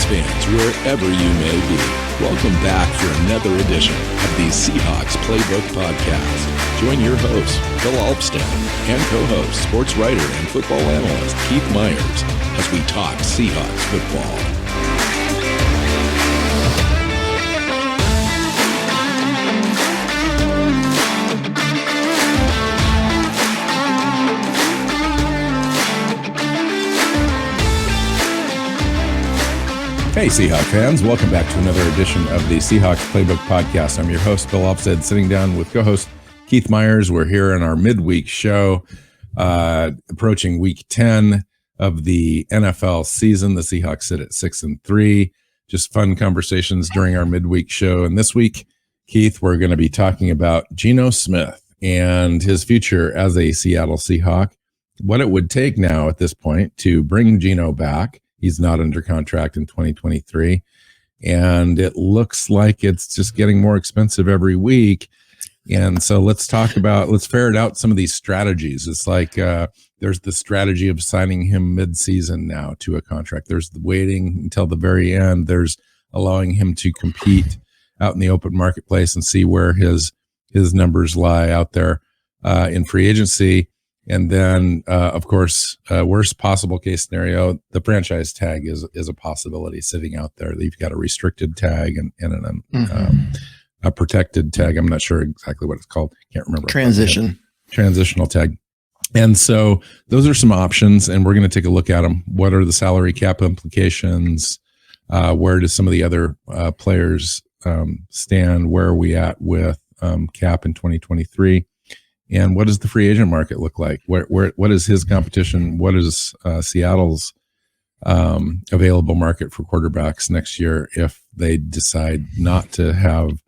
fans, wherever you may be, welcome back for another edition of the Seahawks Playbook podcast. Join your host, Phil Alvstad, and co-host, sports writer and football analyst Keith Myers, as we talk Seahawks football. Hey, Seahawks fans. Welcome back to another edition of the Seahawks Playbook podcast. I'm your host, Bill Alvstad, sitting down with co-host Keith Myers. We're here in our midweek show, approaching week 10 of the NFL season. The Seahawks sit at 6-3. Just fun conversations during our midweek show. And this week, Keith, we're going to be talking about Geno Smith and his future as a Seattle Seahawk, what it would take now at this point to bring Geno back. He's not under contract in 2023, and it looks like it's just getting more expensive every week. And so let's ferret out some of these strategies. It's like there's the strategy of signing him mid-season now to a contract. There's the waiting until the very end. There's allowing him to compete out in the open marketplace and see where his numbers lie out there in free agency. And then, of course, worst possible case scenario, the franchise tag is a possibility sitting out there. You've got a restricted tag and a protected tag. I'm not sure exactly what it's called. Can't remember. Transitional tag. And so those are some options, and we're going to take a look at them. What are the salary cap implications? Where do some of the other players stand? Where are we at with cap in 2023? And what does the free agent market look like? What is his competition? What is Seattle's available market for quarterbacks next year if they decide not to have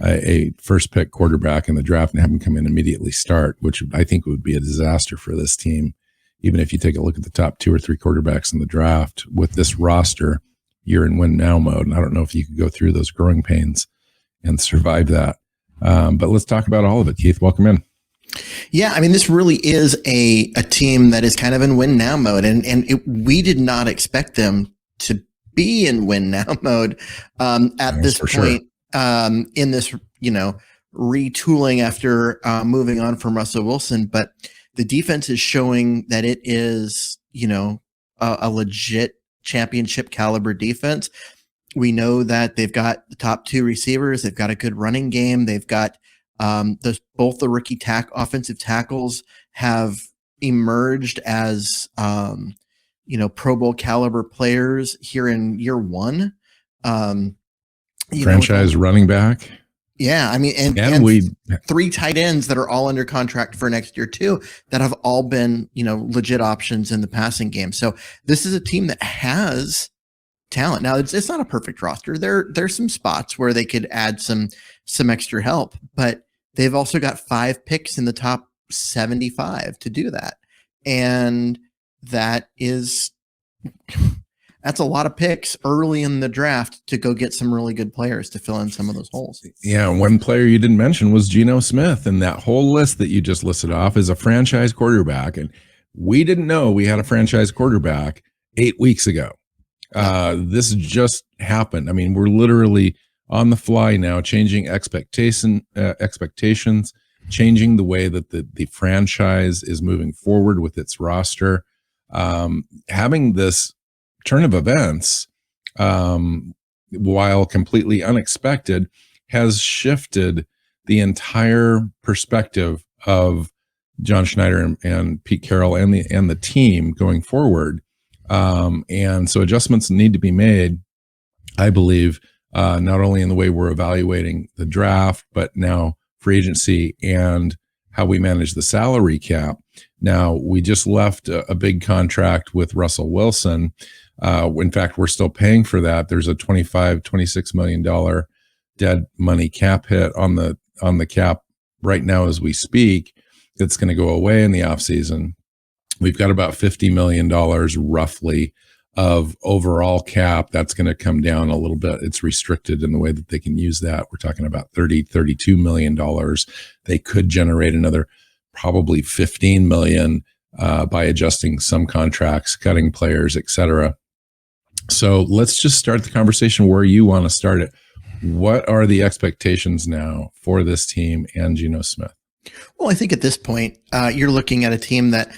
a first pick quarterback in the draft and have him come in immediately start, which I think would be a disaster for this team. Even if you take a look at the top 2 or 3 quarterbacks in the draft with this roster, you're in win now mode. And I don't know if you could go through those growing pains and survive that. But let's talk about all of it. Keith, welcome in. Yeah, I mean, this really is a team that is kind of in win now mode, and we did not expect them to be in win now mode at this point. Sure. In this, retooling after moving on from Russell Wilson, but the defense is showing that it is, a legit championship caliber defense. We know that they've got the top 2 receivers. They've got a good running game. They've got both the rookie offensive tackles have emerged as, Pro Bowl caliber players here in year 1. Franchise running back. Yeah. I mean, and we 3 tight ends that are all under contract for next year too, that have all been, legit options in the passing game. So this is a team that has talent. Now it's not a perfect roster. There's some spots where they could add some extra help, but they've also got 5 picks in the top 75 to do that. And that's a lot of picks early in the draft to go get some really good players to fill in some of those holes. Yeah. One player you didn't mention was Geno Smith. And that whole list that you just listed off is a franchise quarterback. And we didn't know we had a franchise quarterback 8 weeks ago. This just happened. I mean, we're literally on the fly now, changing expectations, changing the way that the franchise is moving forward with its roster. Having this turn of events, while completely unexpected, has shifted the entire perspective of John Schneider and Pete Carroll and the team going forward. And so adjustments need to be made, I believe, not only in the way we're evaluating the draft, but now free agency and how we manage the salary cap. Now, we just left a big contract with Russell Wilson. In fact, we're still paying for that. There's a $26 million dead money cap hit on the cap right now as we speak. It's going to go away in the offseason. We've got about $50 million roughly of overall cap. That's going to come down a little bit. It's restricted in the way that they can use that. We're talking about $32 million. They could generate another probably $15 million by adjusting some contracts, cutting players, etc. So let's just start the conversation where you want to start it. What are the expectations now for this team and Geno Smith? Well, I think at this point, you're looking at a team that,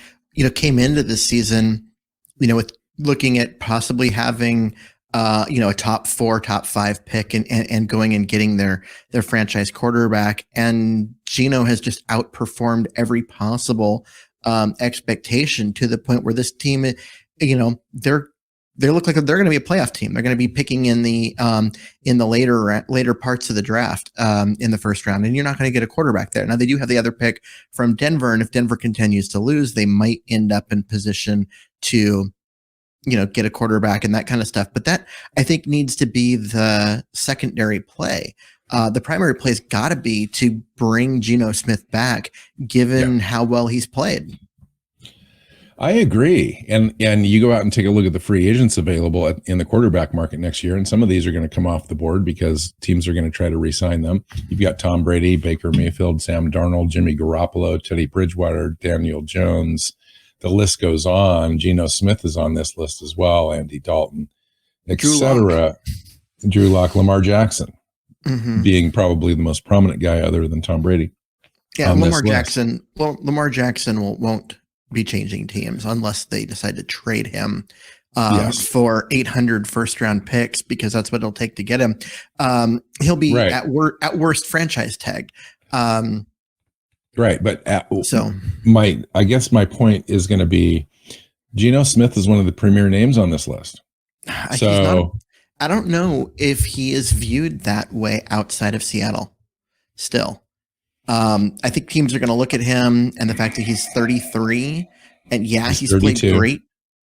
came into this season, with looking at possibly having, a top 4, top 5 pick and going and getting their franchise quarterback. And Geno has just outperformed every possible expectation to the point where this team, they look like they're going to be a playoff team. They're going to be picking in the later parts of the draft in the first round, and you're not going to get a quarterback there. Now they do have the other pick from Denver, and if Denver continues to lose, they might end up in position to, get a quarterback and that kind of stuff. But that, I think, needs to be the secondary play. The primary play's got to be to bring Geno Smith back, given how well he's played. I agree. And you go out and take a look at the free agents available in the quarterback market next year, and some of these are going to come off the board because teams are going to try to re-sign them. You've got Tom Brady, Baker Mayfield, Sam Darnold, Jimmy Garoppolo, Teddy Bridgewater, Daniel Jones. The list goes on. Geno Smith is on this list as well, Andy Dalton, etc. Drew Lock, Lamar Jackson being probably the most prominent guy other than Tom Brady. Yeah, Lamar Jackson. Well, Lamar Jackson won't be changing teams unless they decide to trade him for 800 first-round picks, because that's what it'll take to get him. He'll be at worst franchise tag. Right, but I guess my point is going to be Geno Smith is one of the premier names on this list. So I don't know if he is viewed that way outside of Seattle still. I think teams are going to look at him and the fact that he's 33, and he's played great.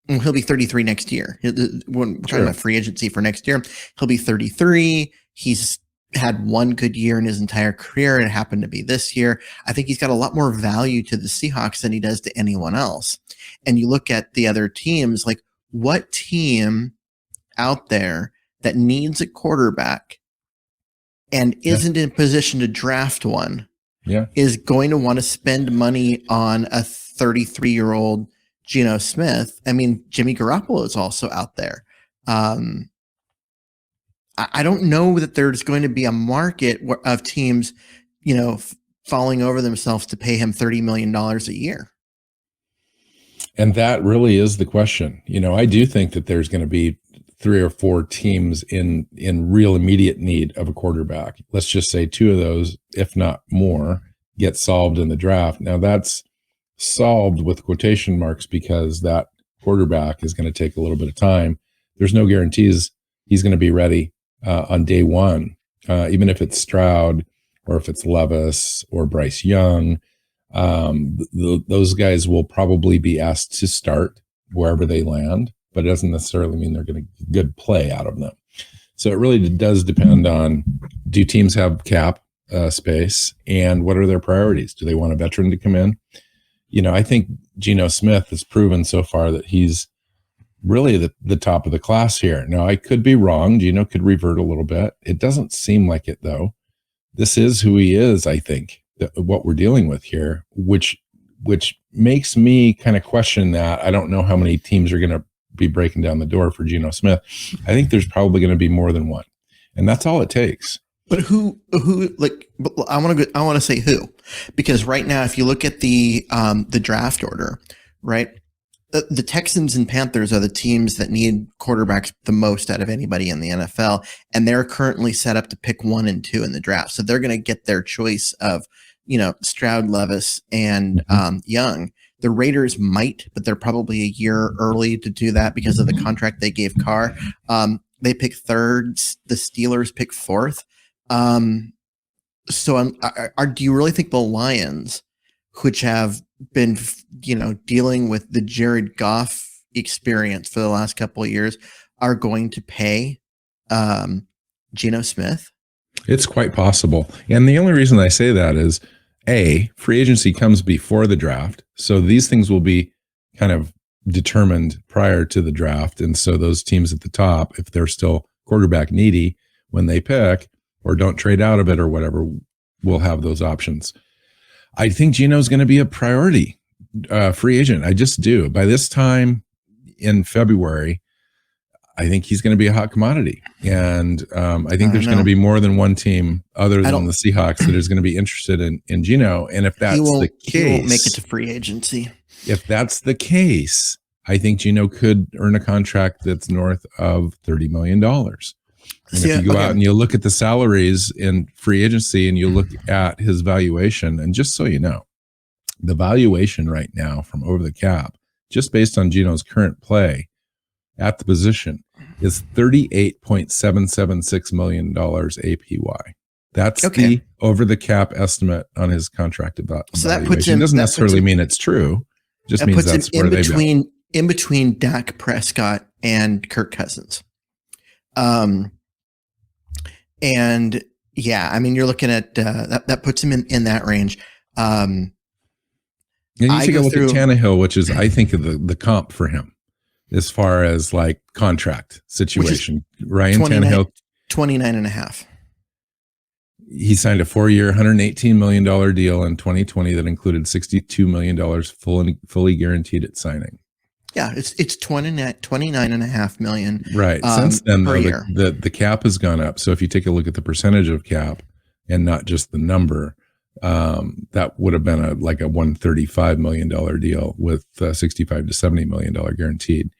He'll be 33 next year. When we're talking about free agency for next year, he'll be 33. He's had one good year in his entire career. It happened to be this year. I think he's got a lot more value to the Seahawks than he does to anyone else. And you look at the other teams, like what team out there that needs a quarterback and isn't in position to draft one is going to want to spend money on a 33-year-old Geno Smith. I mean, Jimmy Garoppolo is also out there. I don't know that there's going to be a market of teams, falling over themselves to pay him $30 million a year. And that really is the question. I do think that there's going to be 3 or 4 teams in real immediate need of a quarterback. Let's just say 2 of those, if not more, get solved in the draft. Now that's solved with quotation marks because that quarterback is going to take a little bit of time. There's no guarantees he's going to be ready on day one, even if it's Stroud or if it's Levis or Bryce Young. Those guys will probably be asked to start wherever they land, but it doesn't necessarily mean they're going to get good play out of them. So it really does depend on, do teams have cap space, and what are their priorities? Do they want a veteran to come in? I think Geno Smith has proven so far that he's really the top of the class here. Now, I could be wrong. Geno could revert a little bit. It doesn't seem like it, though. This is who he is, I think, what we're dealing with here, which makes me kind of question that. I don't know how many teams are going to be breaking down the door for Geno Smith. I think there's probably going to be more than one, and that's all it takes. But who I want to say who, because right now, if you look at the draft order, right, the Texans and Panthers are the teams that need quarterbacks the most out of anybody in the NFL, and they're currently set up to pick 1 and 2 in the draft. So they're going to get their choice of, Stroud, Levis, and Young. The Raiders might, but they're probably a year early to do that because of the contract they gave Carr. They pick 3rd. The Steelers pick 4th. So do you really think the Lions, which have been, dealing with the Jared Goff experience for the last couple of years, are going to pay Geno Smith? It's quite possible. And the only reason I say that is, free agency comes before the draft. So these things will be kind of determined prior to the draft. And so those teams at the top, if they're still quarterback needy when they pick or don't trade out of it or whatever, will have those options. I think Geno's going to be a priority free agent. I just do. By this time in February, I think he's going to be a hot commodity. And I think there's going to be more than one team other than the Seahawks that is going to be interested in Geno. And if that's the case, he won't make it to free agency. If that's the case, I think Geno could earn a contract that's north of $30 million. And if you go out and you look at the salaries in free agency and you look at his valuation, and just so you know, the valuation right now from over the cap, just based on Geno's current play at the position, is $38.776 million APY. That's the over the cap estimate on his contracted valuation. So that puts him, doesn't necessarily mean it's true. Just means that's where they've been. In between Dak Prescott and Kirk Cousins. And yeah, I mean, you're looking at that puts him in that range. And you take a look at Tannehill, which is, I think, of the comp for him as far as like contract situation. Ryan Tannehill, 29 and a half. He signed a 4-year, $118 million deal in 2020 that included $62 million fully guaranteed at signing. Yeah, it's 29.5 million. Right. Since then, though, the cap has gone up. So if you take a look at the percentage of cap and not just the number, that would have been like a $135 million deal with $65 to $70 million guaranteed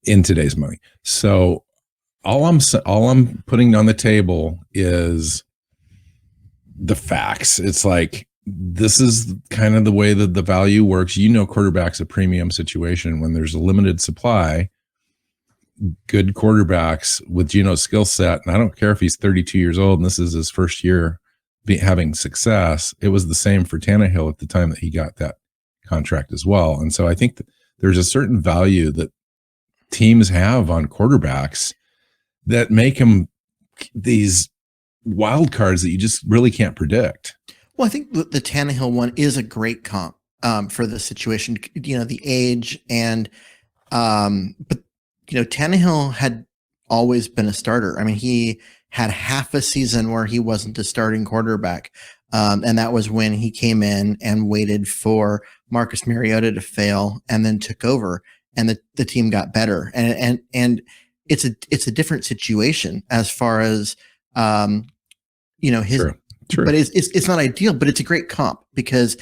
in today's money. So all I'm putting on the table is the facts. It's like, this is kind of the way that the value works. Quarterback's a premium situation. When there's a limited supply, good quarterbacks with Geno's skill set, and I don't care if he's 32 years old and this is his first year having success. It was the same for Tannehill at the time that he got that contract as well. And so I think that there's a certain value that teams have on quarterbacks that make them these wild cards that you just really can't predict. Well, I think the Tannehill one is a great comp for the situation, the age but Tannehill had always been a starter. I mean, he had half a season where he wasn't a starting quarterback. And that was when he came in and waited for Marcus Mariota to fail and then took over, and the team got better. And it's a different situation as far as, his, True. But it's not ideal, but it's a great comp because,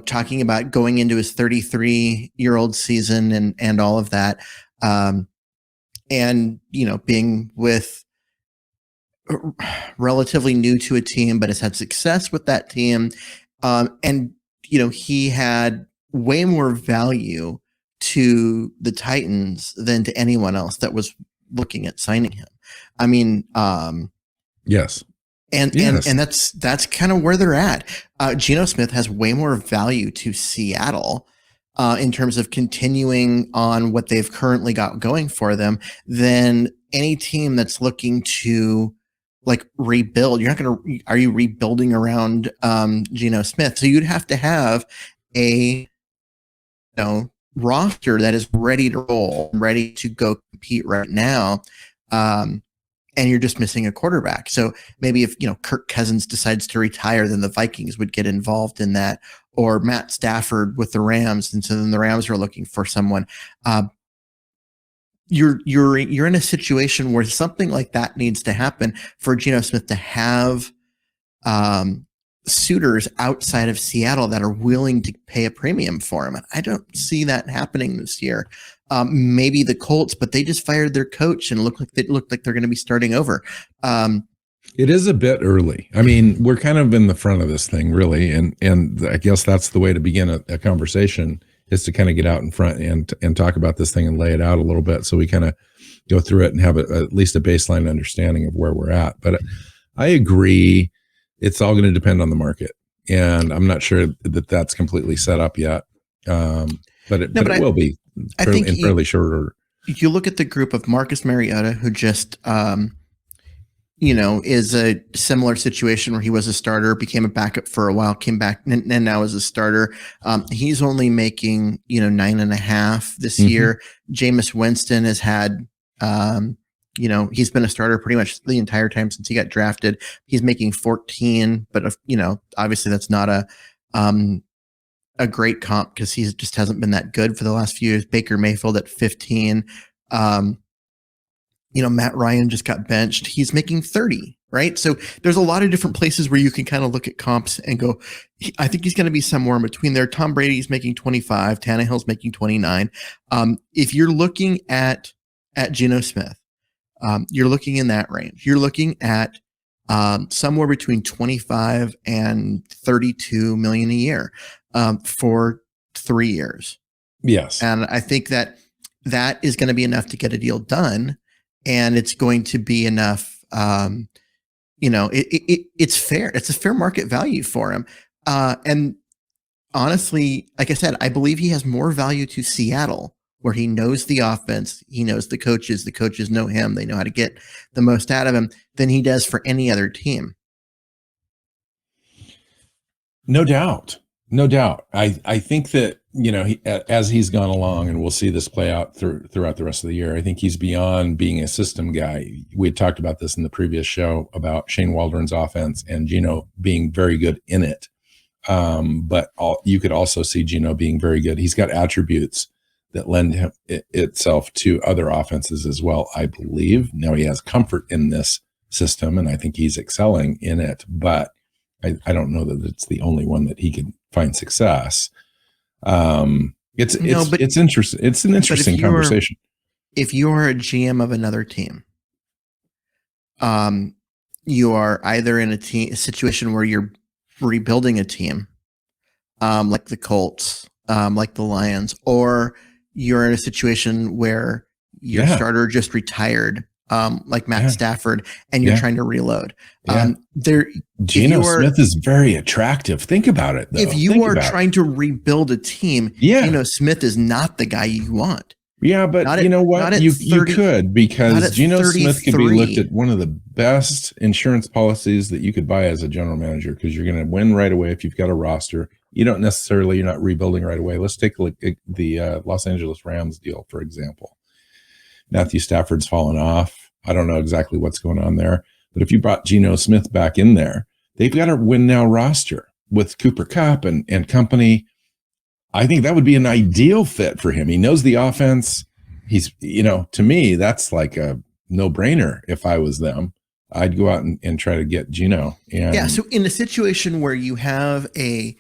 talking about going into his 33-year-old season and all of that, and, being with relatively new to a team, but has had success with that team. And, he had way more value to the Titans than to anyone else that was looking at signing him. I mean, yes. And that's kind of where they're at. Geno Smith has way more value to Seattle in terms of continuing on what they've currently got going for them than any team that's looking to like rebuild. Are you rebuilding around Geno Smith? So you'd have to have a roster that is ready to roll, ready to go compete right now. And you're just missing a quarterback. So maybe if, Kirk Cousins decides to retire, then the Vikings would get involved in that, or Matt Stafford with the Rams. And so then the Rams are looking for someone. You're in a situation where something like that needs to happen for Geno Smith to have suitors outside of Seattle that are willing to pay a premium for him. I don't see that happening this year. Maybe the Colts, but they just fired their coach and looked like they're going to be starting over. It is a bit early. I mean, we're kind of in the front of this thing, really, and I guess that's the way to begin a conversation, is to kind of get out in front and talk about this thing and lay it out a little bit, so we kind of go through it and have at least a baseline understanding of where we're at. But I agree, it's all going to depend on the market, and I'm not sure that that's completely set up yet. But it will be. I think in fairly short order. You look at the group of Marcus Mariota, who just, is a similar situation where he was a starter, became a backup for a while, came back, and now is a starter. He's only making, 9.5 this year. Jameis Winston has had, he's been a starter pretty much the entire time since he got drafted. He's making 14, but obviously that's not a great comp because he just hasn't been that good for the last few years. Baker Mayfield at 15. Matt Ryan just got benched. He's making 30, right? So there's a lot of different places where you can kind of look at comps and go, I think he's going to be somewhere in between there. Tom Brady's making 25, Tannehill's making 29. If you're looking at Geno Smith, you're looking in that range. You're looking at somewhere between 25 and 32 million a year for 3 years. Yes. And I think that is going to be enough to get a deal done. And it's going to be enough. It's fair. It's a fair market value for him. And honestly, like I said, I believe he has more value to Seattle, where he knows the offense, he knows the coaches know him, they know how to get the most out of him, than he does for any other team. No doubt. No doubt. I think that, as he's gone along, and we'll see this play out throughout the rest of the year, I think he's beyond being a system guy. We had talked about this in the previous show about Shane Waldron's offense and Geno being very good in it. But you could also see Geno being very good. He's got attributes that lend itself to other offenses as well, I believe. Now he has comfort in this system, and I think he's excelling in it, but I don't know that it's the only one that he could find success. It's interesting. It's an interesting conversation. If you are a GM of another team, you are either in a situation where you're rebuilding a team, like the Colts, like the Lions, or you're in a situation where your starter just retired, like Matt Stafford, and you're trying to reload. Geno Smith is very attractive. Think about it, though. If you are trying to rebuild a team, Geno Smith is not the guy you want. Yeah, but you know what? You could, because Geno Smith could be looked at one of the best insurance policies that you could buy as a general manager, because you're going to win right away if you've got a roster. You're not rebuilding right away. Let's take a look at the Los Angeles Rams deal, for example. Matthew Stafford's fallen off. I don't know exactly what's going on there. But if you brought Geno Smith back in there, they've got a win now roster with Cooper Kupp and company. I think that would be an ideal fit for him. He knows the offense. He's, to me, that's like a no-brainer. If I was them, I'd go out and try to get Geno. So in a situation where you have a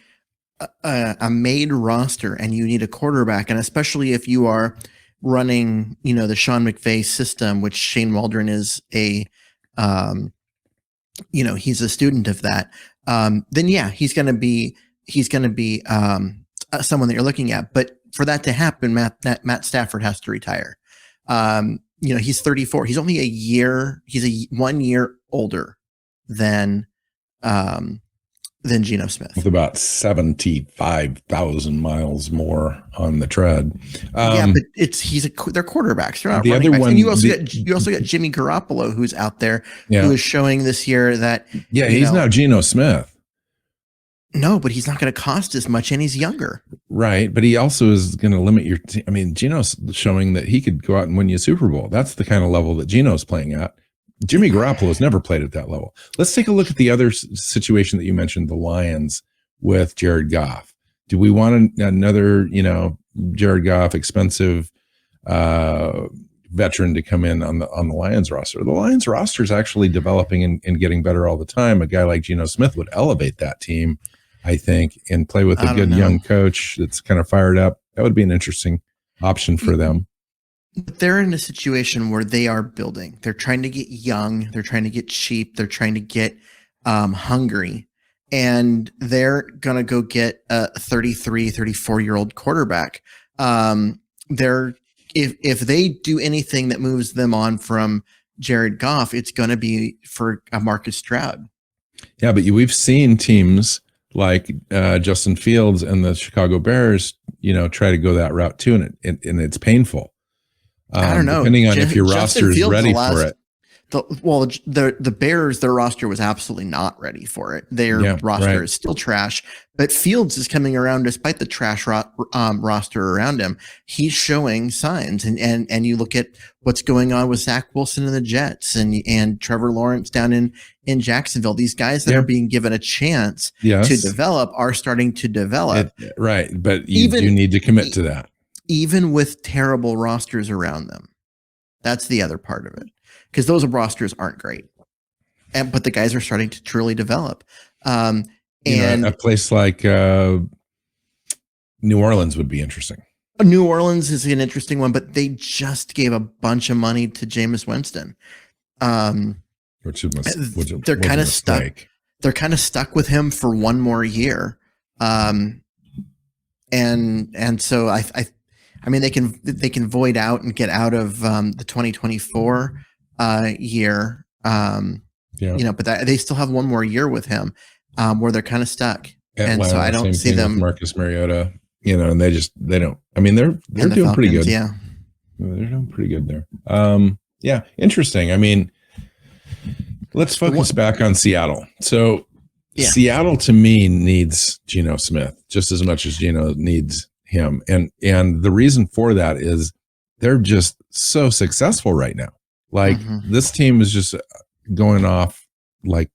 made roster and you need a quarterback, and especially if you are running, the Sean McVay system, which Shane Waldron is he's a student of that. Then he's going to be someone that you're looking at. But for that to happen, Matt Stafford has to retire. He's 34. He's only he's 1 year older than Geno Smith, with about 75,000 miles more on the tread. But they're quarterbacks. They're not running backs. And you also got Jimmy Garoppolo, who's out there, who is showing this year that he's not Geno Smith. No, but he's not going to cost as much, and he's younger. Right, but he also is going to limit your team. I mean, Geno's showing that he could go out and win you a Super Bowl. That's the kind of level that Geno's playing at. Jimmy Garoppolo has never played at that level. Let's take a look at the other situation that you mentioned, the Lions with Jared Goff. Do we want another, Jared Goff, expensive veteran to come in on the Lions roster? The Lions roster is actually developing and getting better all the time. A guy like Geno Smith would elevate that team, I think, and play with a good young coach that's kind of fired up. That would be an interesting option for them. They're in a situation where they are building. They're trying to get young. They're trying to get cheap. They're trying to get hungry. And they're going to go get a 33, 34-year-old quarterback. If they do anything that moves them on from Jared Goff, it's going to be for a Marcus Stroud. Yeah, but we've seen teams like Justin Fields and the Chicago Bears, try to go that route too, and it's painful. I don't know. Depending on if your roster is ready for it. The Bears, their roster was absolutely not ready for it. Their roster is still trash, but Fields is coming around despite the trash roster around him. He's showing signs, and you look at what's going on with Zach Wilson and the Jets, and Trevor Lawrence down in Jacksonville. These guys that are being given a chance to develop are starting to develop. Right, but you need to commit to that. Even with terrible rosters around them. That's the other part of it, because those rosters aren't great, but the guys are starting to truly develop. And a place like New Orleans would be interesting. New Orleans is an interesting one, but they just gave a bunch of money to Jameis Winston. They're kind of stuck. They're kind of stuck with him for one more year. And so I mean, they can void out and get out of the 2024 year. But they still have one more year with him where they're kind of stuck. Atlanta, and so I don't see them. Marcus Mariota, and they don't. I mean, they're doing Falcons, pretty good. Yeah, they're doing pretty good there. Yeah, interesting. I mean, let's focus back on Seattle. So Seattle to me needs Geno Smith just as much as Geno needs him. And the reason for that is they're just so successful right now. Like this team is just going off like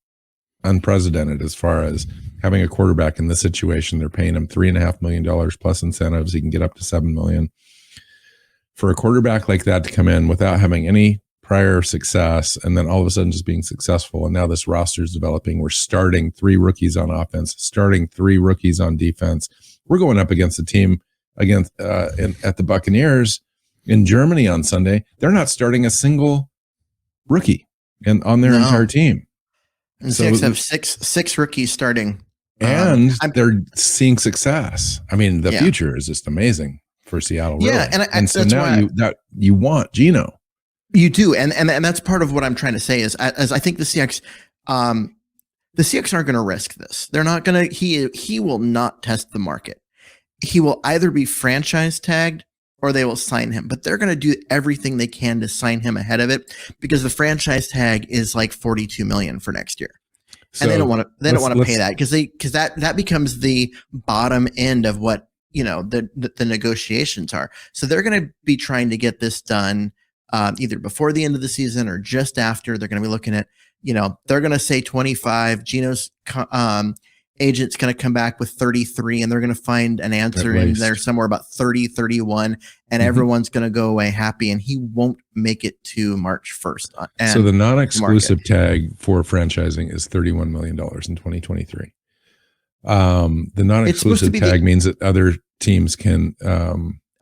unprecedented as far as having a quarterback in this situation. They're paying him $3.5 million plus incentives. He can get up to $7 million. For a quarterback like that to come in without having any prior success and then all of a sudden just being successful, and now this roster is developing. We're starting 3 rookies on offense, starting 3 rookies on defense. We're going up against a team at the Buccaneers in Germany on Sunday. They're not starting a single rookie on their entire team. And so have six rookies starting, and they're seeing success. I mean, the future is just amazing for Seattle. Really. Yeah, and so now you want Geno. You do, and that's part of what I'm trying to say is, as I think the Seahawks aren't going to risk this. They're not going to. He will not test the market. He will either be franchise tagged or they will sign him. But they're going to do everything they can to sign him ahead of it, because the franchise tag is like $42 million for next year, and they don't want to. They don't want to pay that because that becomes the bottom end of what the negotiations are. So they're going to be trying to get this done. Either before the end of the season or just after. They're going to be looking at, they're going to say 25. Geno's agent's going to come back with 33, and they're going to find an answer in there somewhere about 30, 31, and everyone's going to go away happy, and he won't make it to March 1st. So the non-exclusive tag for franchising is $31 million in 2023. The non-exclusive tag means that other teams can.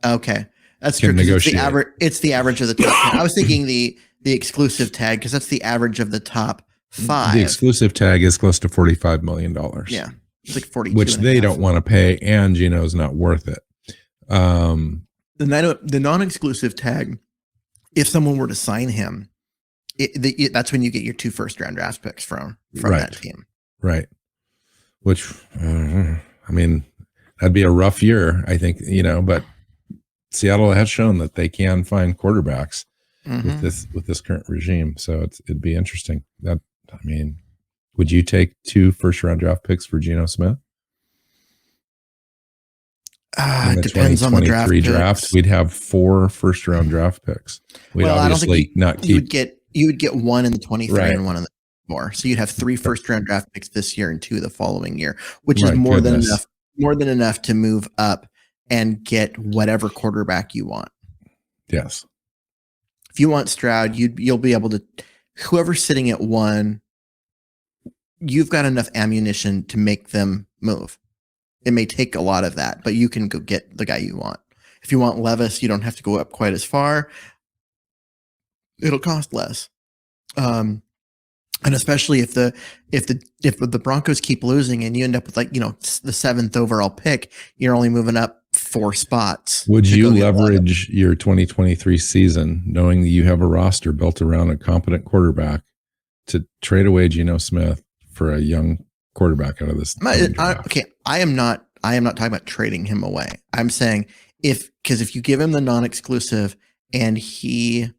Okay. That's true. It's the average of the top 10. I was thinking the exclusive tag, because that's the average of the top 5. The exclusive tag is close to $45 million. Yeah, it's like 42, which they don't want to pay, and Geno's not worth it. The non-exclusive tag, if someone were to sign him, that's when you get your 2 first-round draft picks from that team. Right. Which I mean, that'd be a rough year, I think. But Seattle has shown that they can find quarterbacks with this current regime, so it'd be interesting. Would you take 2 first-round draft picks for Geno Smith? It depends on the draft. We'd have 4 first-round draft picks. I don't think you would get 1 in the 23 and 1 in the 4. So you'd have 3 first-round draft picks this year and 2 the following year, which is more than enough to move up and get whatever quarterback you want. Yes. If you want Stroud, you'll be able to, whoever's sitting at 1, you've got enough ammunition to make them move. It may take a lot of that, but you can go get the guy you want. If you want Levis, you don't have to go up quite as far. It'll cost less. And especially if the Broncos keep losing and you end up with the 7th overall pick, you're only moving up 4 spots. Would you leverage your 2023 season, knowing that you have a roster built around a competent quarterback, to trade away Geno Smith for a young quarterback out of this? Okay, I am not talking about trading him away. I'm saying because if you give him the non-exclusive and he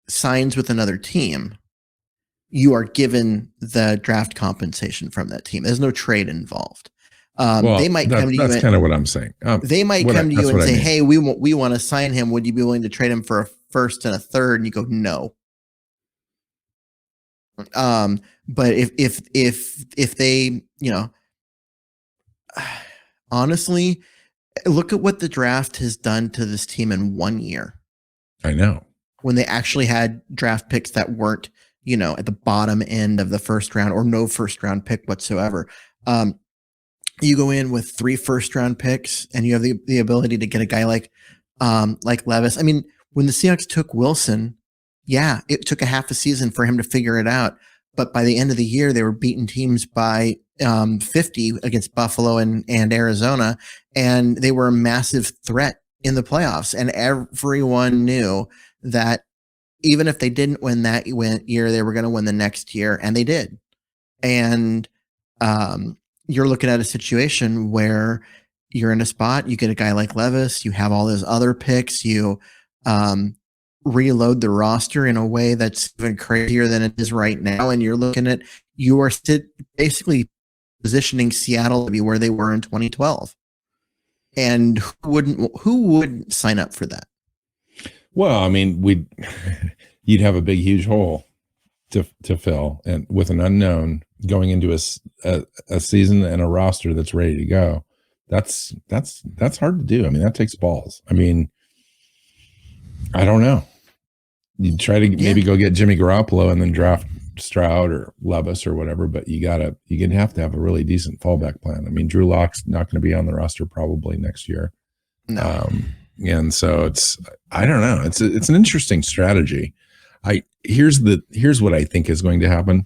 signs with another team, you are given the draft compensation from that team. There's no trade involved. They might come to you. That's kind of what I'm saying. They might come to you and say, "Hey, we want to sign him. Would you be willing to trade him for a 1st and a 3rd?" And you go, "No." But if they, honestly, look at what the draft has done to this team in 1 year. I know. when they actually had draft picks that weren't, at the bottom end of the first round or no first round pick whatsoever. You go in with 3 first round picks and you have the ability to get a guy like Levis. I mean, when the Seahawks took Wilson, yeah, it took a half a season for him to figure it out. But by the end of the year, they were beating teams by 50 against Buffalo and Arizona. And they were a massive threat in the playoffs. And everyone knew that even if they didn't win that year, they were going to win the next year. And they did. And you're looking at a situation where you're in a spot, you get a guy like Levis, you have all those other picks, you reload the roster in a way that's even crazier than it is right now. And you're looking at, you are basically positioning Seattle to be where they were in 2012. And who would sign up for that? Well, I mean, you'd have a big, huge hole to fill, and with an unknown going into a season and a roster that's ready to go. That's hard to do. I mean, that takes balls. I mean, I don't know. You try to maybe go get Jimmy Garoppolo and then draft Stroud or Levis or whatever, but you're gonna have to have a really decent fallback plan. I mean, Drew Lock's not going to be on the roster probably next year. No. And so I don't know. It's an interesting strategy. Here's what I think is going to happen.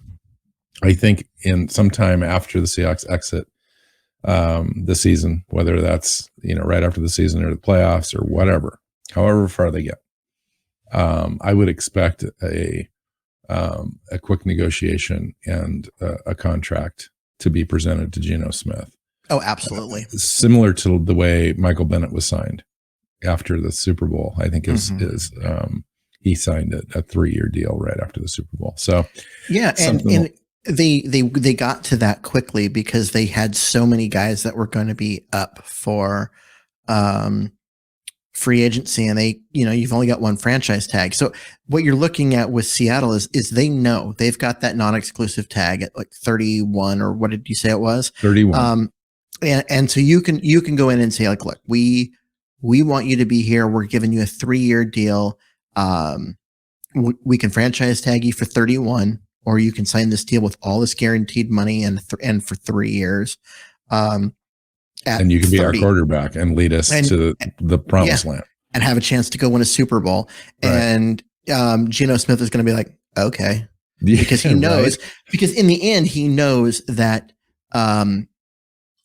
I think in sometime after the Seahawks exit the season, whether that's right after the season or the playoffs or whatever, however far they get, I would expect a quick negotiation and a contract to be presented to Geno Smith. Oh, absolutely. Similar to the way Michael Bennett was signed after the Super Bowl. I think he signed a 3-year deal right after the Super Bowl. So yeah, and they got to that quickly because they had so many guys that were going to be up for free agency, and you've only got one franchise tag. So what you're looking at with Seattle is they know they've got that non-exclusive tag at like 31, or what did you say it was? 31. And so you can go in and say, like, look, we want you to be here. We're giving you a 3-year deal. We can franchise tag you for 31, or you can sign this deal with all this guaranteed money and for 3 years. And you can be 30. Our quarterback and lead us to the promised land and have a chance to go win a Super Bowl. Right. And Geno Smith is going to be like, okay, because he knows, because in the end, he knows that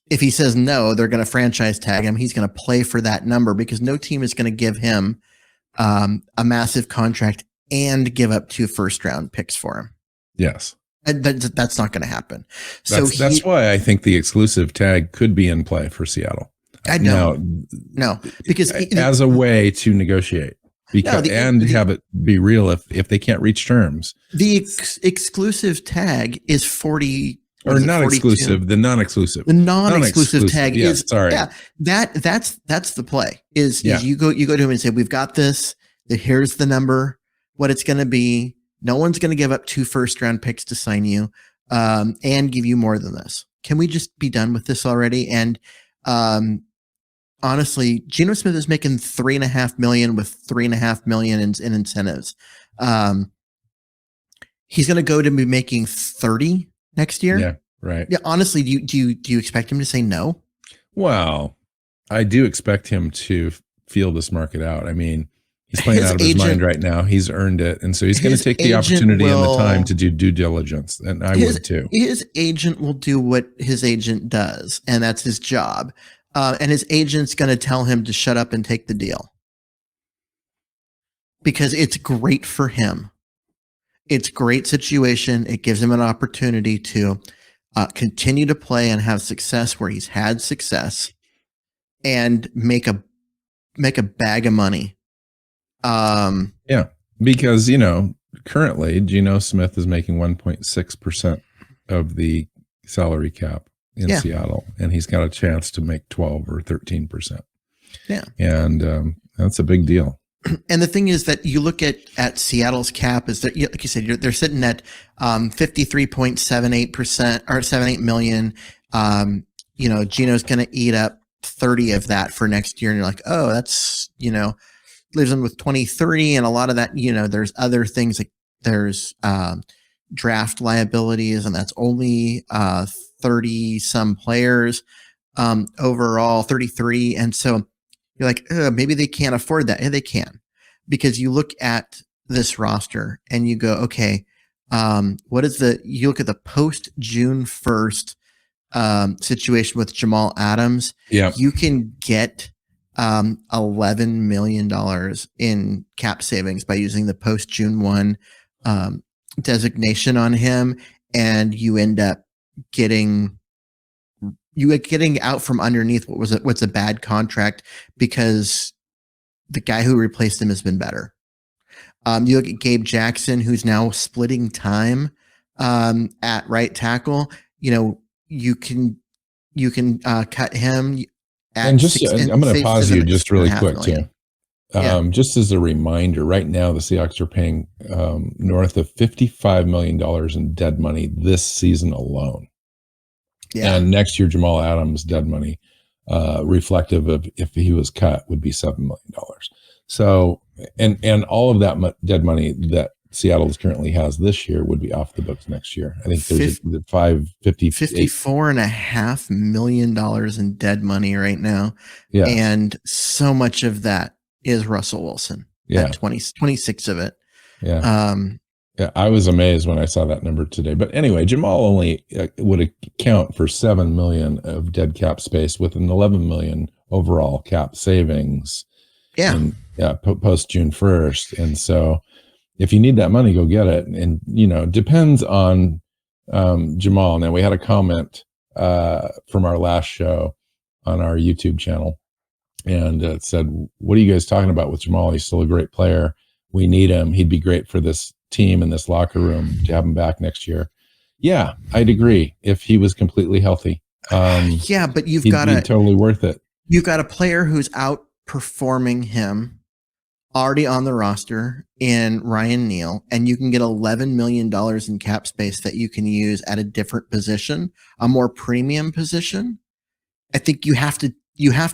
if he says no, they're going to franchise tag him. He's going to play for that number because no team is going to give him a massive contract and give up 2 first-round picks for him. Yes. That's not going to happen. That's why I think the exclusive tag could be in play for Seattle. I don't. No, because as a way to negotiate, have it be real if they can't reach terms. The exclusive tag is 40. Or not 42? Exclusive, the non-exclusive. The non-exclusive tag is sorry. Yeah, that's the play. Is you go to him and say, we've got this. Here's the number, what it's going to be. No one's going to give up 2 first-round picks to sign you, and give you more than this. Can we just be done with this already? And honestly, Geno Smith is making $3.5 million with $3.5 million in incentives. He's going to go to be making 30 next year. Yeah, right. Yeah. Honestly, do you expect him to say no? Well, I do expect him to feel this market out. I mean, he's playing out of his mind right now. He's earned it. And so he's going to take the opportunity and the time to do due diligence. And I would too. His agent will do what his agent does, and that's his job. And his agent's going to tell him to shut up and take the deal because it's great for him. It's a great situation. It gives him an opportunity to continue to play and have success where he's had success and make a bag of money. Yeah, because, currently Geno Smith is making 1.6% of the salary cap in Seattle, and he's got a chance to make 12 or 13%. Yeah. And that's a big deal. And the thing is that you look at Seattle's cap is that, like you said, they're sitting at 53.78% or 78 million. Geno's going to eat up 30 of that for next year. And you're like, oh, that's, lives in with 23, and a lot of that, there's other things like there's draft liabilities, and that's only 30 some players overall, 33. And so you're like, maybe they can't afford that. Yeah, they can, because you look at this roster and you go, okay, you look at the post June 1st situation with Jamal Adams. Yeah, you can get $11 million in cap savings by using the post June 1 designation on him, and you end up getting out from underneath what's a bad contract, because the guy who replaced him has been better. You look at Gabe Jackson, who's now splitting time at right tackle. You can cut him. And I'm going to pause you just really quick too. Just as a reminder, right now the Seahawks are paying north of $55 million in dead money this season alone. Yeah. And next year, Jamal Adams' dead money, reflective of if he was cut, would be $7 million. So, and all of that dead money that Seattle currently has this year would be off the books next year. I think there's $54.5 million in dead money right now. Yeah. And so much of that is Russell Wilson. Yeah. 26 of it. Yeah. Yeah, I was amazed when I saw that number today. But anyway, Jamal only would account for $7 million of dead cap space with an $11 million overall cap savings. Yeah. Post June 1st. And so if you need that money, go get it. And, depends on Jamal. Now, we had a comment from our last show on our YouTube channel, and it said, what are you guys talking about with Jamal? He's still a great player. We need him. He'd be great for this team in this locker room to have him back next year. Yeah, I'd agree if he was completely healthy. Yeah, but he'd be totally worth it. You've got a player who's outperforming him already on the roster in Ryan Neal, and you can get $11 million in cap space that you can use at a different position, a more premium position. I think you have to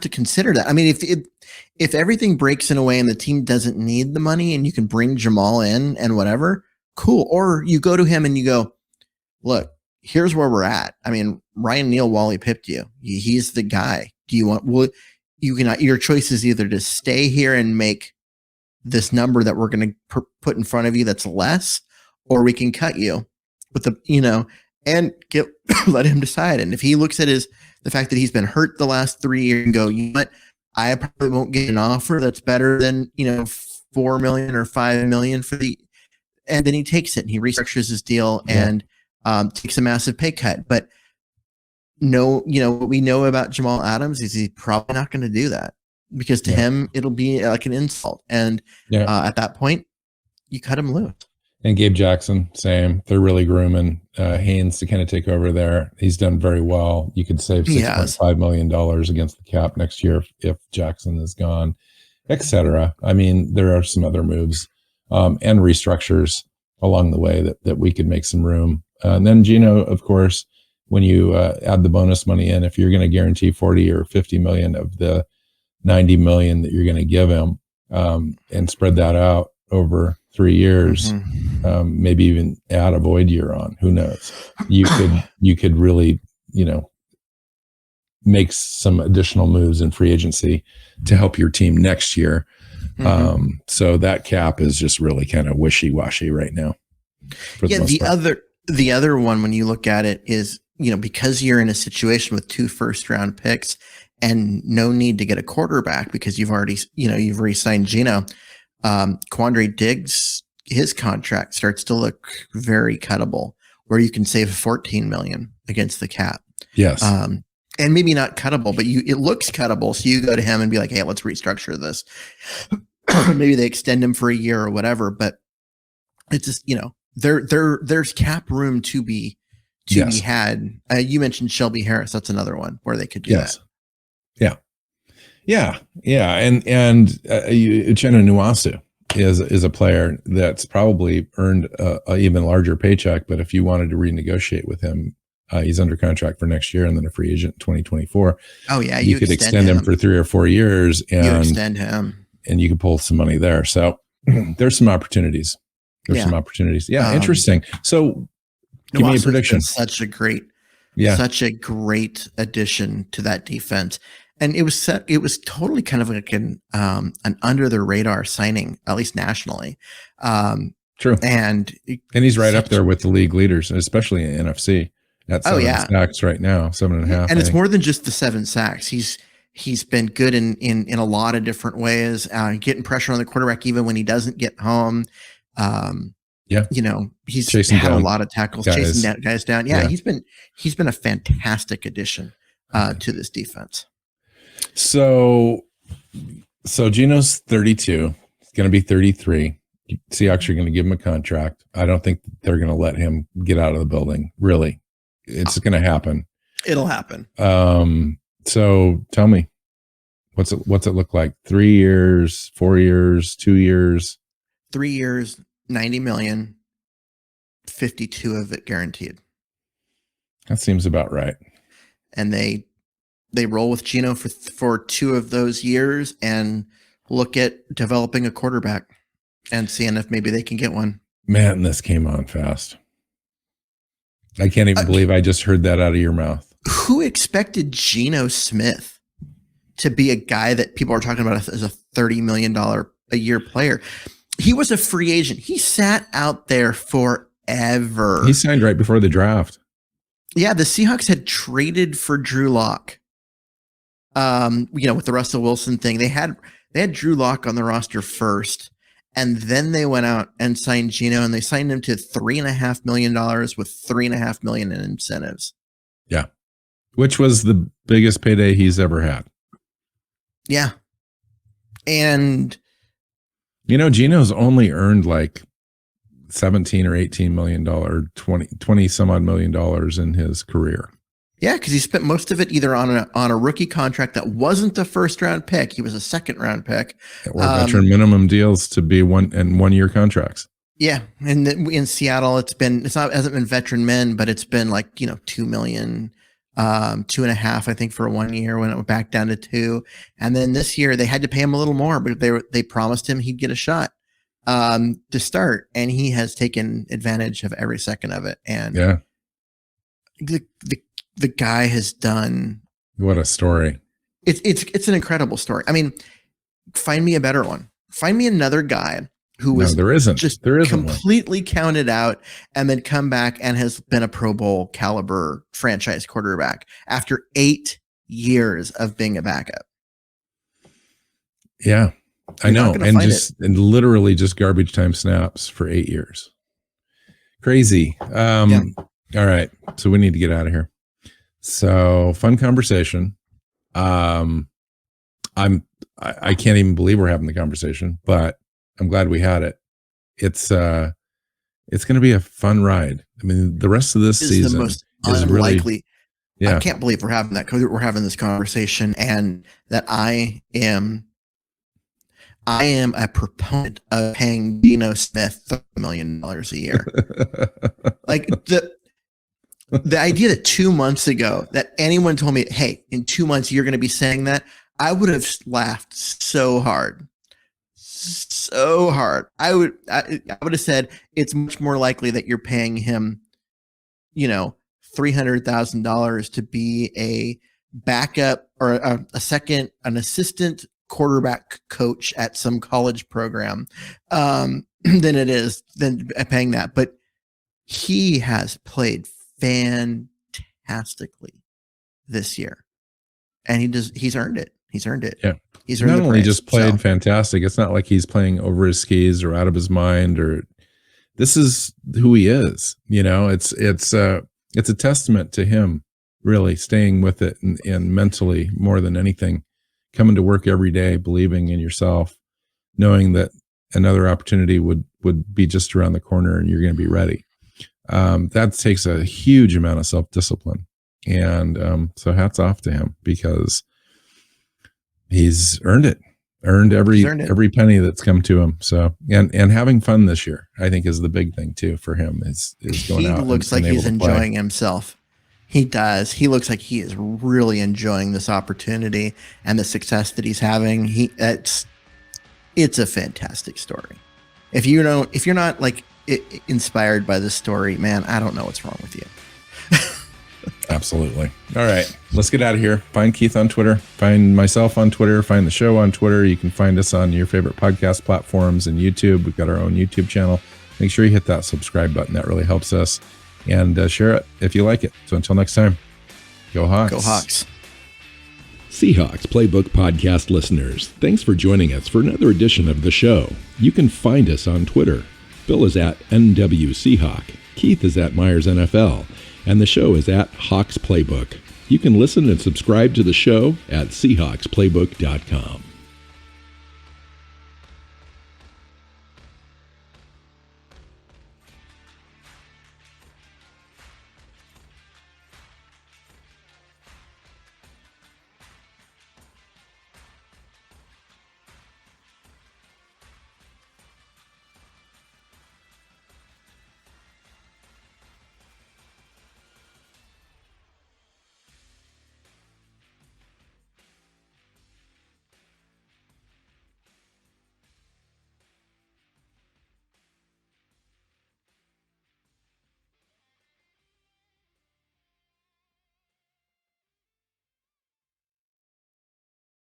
consider that. I mean, if everything breaks in a way and the team doesn't need the money and you can bring Jamal in and whatever, cool. Or you go to him and you go, look, here's where we're at. I mean, Ryan Neal, Wally pipped you. He's the guy. Do you want, your choice is either to stay here and make this number that we're going to put in front of you that's less, or we can cut you with and let him decide. And if he looks at the fact that he's been hurt the last 3 years and go, you know what, I probably won't get an offer that's better than, $4 million or $5 million and then he takes it and he restructures his deal and takes a massive pay cut. But what we know about Jamal Adams is he's probably not going to do that, because to him, it'll be like an insult. And at that point, you cut him loose. And Gabe Jackson, same. They're really grooming Haynes to kind of take over there. He's done very well. You could save $6.5 million against the cap next year if Jackson is gone, etc. I mean, there are some other moves and restructures along the way that we could make some room. And then Geno, of course, when you add the bonus money in, if you're going to guarantee 40 or 50 million of the 90 million that you're going to give him and spread that out over 3 years, maybe even add a void year on, who knows? You could really, make some additional moves in free agency to help your team next year. So that cap is just really kind of wishy-washy right now. The other one, when you look at it, is, because you're in a situation with 2 first-round picks and no need to get a quarterback because you've already, you've re-signed Geno. Quandre Diggs, his contract starts to look very cuttable, where you can save 14 million against the cap. Yes. And maybe not cuttable, but it looks cuttable. So you go to him and be like, hey, let's restructure this. Maybe they extend him for a year or whatever, but it's just, there's cap room to be had. You mentioned Shelby Harris. That's another one where they could do that. Yeah. And Uchenna Nwasu is a player that's probably earned a even larger paycheck. But if you wanted to renegotiate with him, he's under contract for next year and then a free agent in 2024. Oh yeah, you could extend him for 3 or 4 years, and you extend him and you can pull some money there. So there's some opportunities. Yeah, interesting. So give me a prediction. Such a great addition to that defense. And it was totally kind of like an under the radar signing, at least nationally. True. And he's right up there with the league leaders, especially in NFC. At 7 sacks right now, 7.5. And it's more than just the 7 sacks. He's been good in a lot of different ways, getting pressure on the quarterback even when he doesn't get home. He's chasing had a lot of tackles, chasing guys down. Yeah, he's been a fantastic addition to this defense. So Geno's 32. He's going to be 33. Seahawks are going to give him a contract. I don't think they're going to let him get out of the building. Really, it's going to happen. It'll happen. So tell me, what's it look like? 3 years, 4 years, 2 years? 3 years, $90 million, 52 of it guaranteed. That seems about right. And they roll with Geno for 2 of those years and look at developing a quarterback and seeing if maybe they can get one. Man, this came on fast. I can't even believe I just heard that out of your mouth. Who expected Geno Smith to be a guy that people are talking about as a $30 million a year player? He was a free agent. He sat out there forever. He signed right before the draft. Yeah, the Seahawks had traded for Drew Lock. With the Russell Wilson thing, they had Drew Lock on the roster first, and then they went out and signed Geno, and they signed him to $3.5 million with $3.5 million in incentives. Yeah, which was the biggest payday he's ever had. Yeah, and Geno's only earned like 17 or 18 million dollar, 20 some odd $million in his career. Yeah, because he spent most of it either on a rookie contract that wasn't the first round pick. He was a second round pick. Or veteran minimum deals to be 1 year contracts. Yeah. And in Seattle, hasn't been veteran min, but it's been like, $2 million, 2.5, I think, for 1 year when it went back down to 2. And then this year they had to pay him a little more, but they promised him he'd get a shot to start. And he has taken advantage of every second of it. And the guy has done. What a story. It's an incredible story. I mean, find me a better one. Find me another guy who was completely counted out and then come back and has been a Pro Bowl caliber franchise quarterback after 8 years of being a backup. Yeah, I know. And literally just garbage time snaps for 8 years. Crazy. All right. So we need to get out of here. So fun conversation. I can't even believe we're having the conversation, but I'm glad we had it. It's going to be a fun ride. I mean, the rest of this season the most unlikely. Really, I can't believe we're having this conversation, and that I am a proponent of paying Geno Smith $30 million a year. Like the idea that 2 months ago that anyone told me, hey, in 2 months you're going to be saying that, I would have laughed so hard. I would have said it's much more likely that you're paying him, $300,000 to be a backup or an assistant quarterback coach at some college program than paying that. But he has played fantastically this year, and he's earned it. Yeah, he's earned. Not only just played fantastic, it's not like he's playing over his skis or out of his mind, or this is who he is. It's a testament to him really staying with it and mentally, more than anything, coming to work every day, believing in yourself, knowing that another opportunity would be just around the corner and you're going to be ready. That takes a huge amount of self-discipline. And so hats off to him, because he's earned every penny that's come to him. So, and having fun this year, I think, is the big thing too for him, is going out. He looks like he's enjoying himself. He does. He looks like he is really enjoying this opportunity and the success that he's having. it's a fantastic story. If you're not like inspired by this story, man, I don't know what's wrong with you. Absolutely. All right, let's get out of here. Find Keith on Twitter, find myself on Twitter, find the show on Twitter. You can find us on your favorite podcast platforms and YouTube. We've got our own YouTube channel. Make sure you hit that subscribe button. That really helps us. And share it if you like it. So until next time, go Hawks. Go Hawks. Seahawks Playbook podcast listeners, thanks for joining us for another edition of the show. You can find us on Twitter. Bill is at NWSeahawk. Keith is at Myers NFL. And the show is at Hawks Playbook. You can listen and subscribe to the show at SeahawksPlaybook.com.